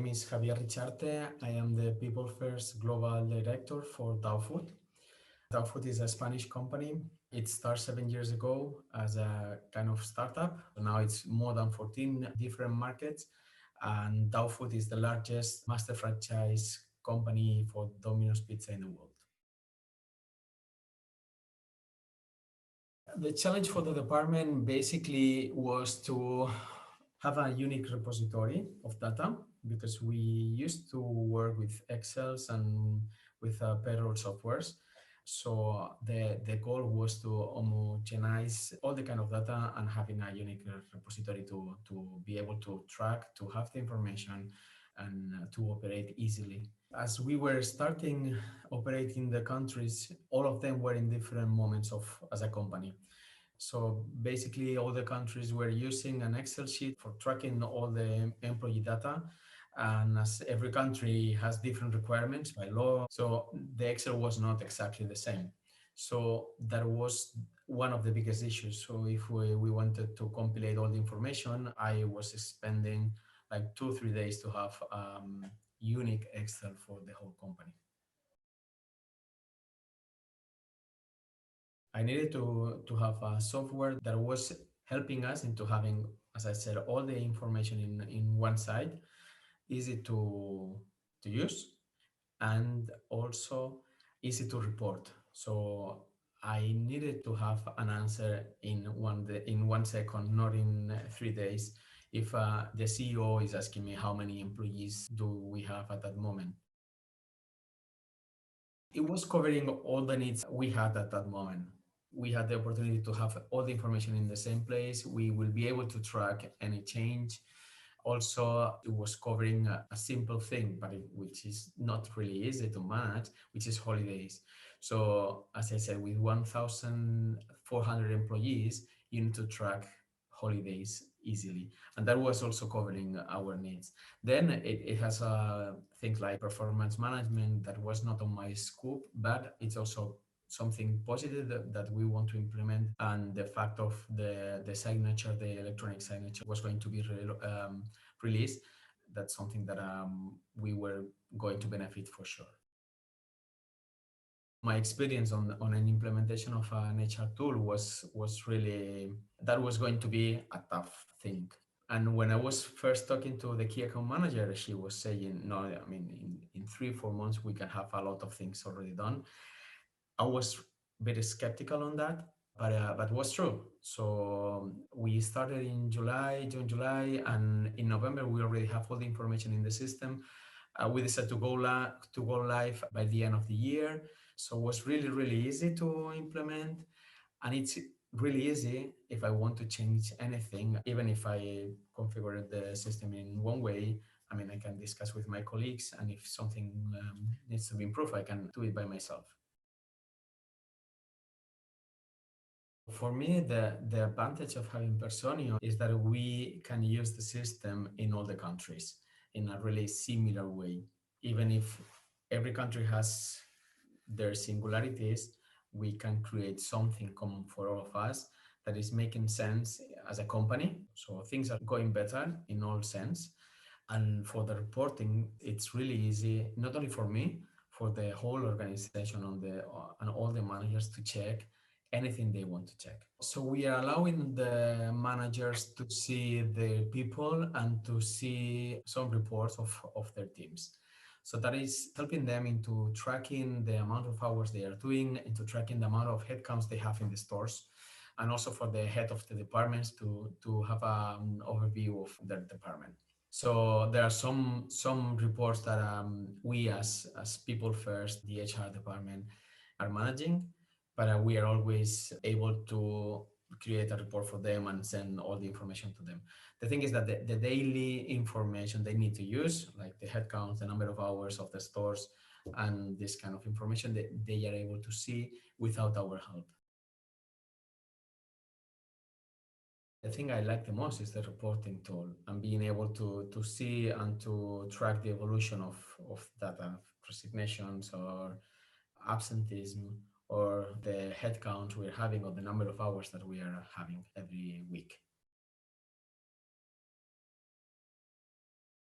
name is Javier Richarte. I am the People First Global Director for Daufood. Daufood is a Spanish company. It started 7 years ago as a kind of startup. Now it's more than 14 different markets. And Daufood is the largest master franchise company for Domino's Pizza in the world. The challenge for the department basically was to have a unique repository of data, because we used to work with Excels and with payroll softwares. So the goal was to homogenize all the kind of data and having a unique repository to be able to track, to have the information, and to operate easily. As we were starting operating the countries, all of them were in different moments of as a company. So basically all the countries were using an Excel sheet for tracking all the employee data. And as every country has different requirements by law, so the Excel was not exactly the same. So that was one of the biggest issues. So if we wanted to compilate all the information, I was spending like 2-3 days to have unique Excel for the whole company. I needed to have a software that was helping us into having, as I said, all the information in one side, easy to use, and also easy to report. So I needed to have an answer in 1 second, not in 3 days. If the CEO is asking me how many employees do we have at that moment. It was covering all the needs we had at that moment. We had the opportunity to have all the information in the same place. We will be able to track any change. Also, it was covering a simple thing, but which is not really easy to manage, which is holidays. So as I said, with 1,400 employees, you need to track holidays easily. And that was also covering our needs. Then it has things like performance management that was not on my scope, but it's also something positive that we want to implement. And the fact of the signature, the electronic signature, was going to be released. That's something that we were going to benefit for sure. My experience on an implementation of an HR tool was really, that was going to be a tough thing. And when I was first talking to the key account manager, she was saying, no, I mean, in 3-4 months, we can have a lot of things already done. I was very skeptical on that, but it was true. So we started in June, July, and in November, we already have all the information in the system. We decided to go live by the end of the year. So it was really, really easy to implement. And it's really easy if I want to change anything, even if I configure the system in one way. I mean, I can discuss with my colleagues, and if something needs to be improved, I can do it by myself. For me, the advantage of having Personio is that we can use the system in all the countries in a really similar way. Even if every country has their singularities, we can create something common for all of us that is making sense as a company. So things are going better in all sense. And for the reporting, it's really easy, not only for me, for the whole organization and all the managers to check anything they want to check. So we are allowing the managers to see the people and to see some reports of their teams. So that is helping them into tracking the amount of hours they are doing, into tracking the amount of headcounts they have in the stores, and also for the head of the departments to have an overview of their department. So there are some reports that we as People First, the HR department, are managing, but we are always able to create a report for them and send all the information to them. The thing is that the daily information they need to use, like the headcounts, the number of hours of the stores, and this kind of information, they are able to see without our help. The thing I like the most is the reporting tool and being able to see and to track the evolution of data, resignations or absenteeism, or the headcount we're having, or the number of hours that we are having every week.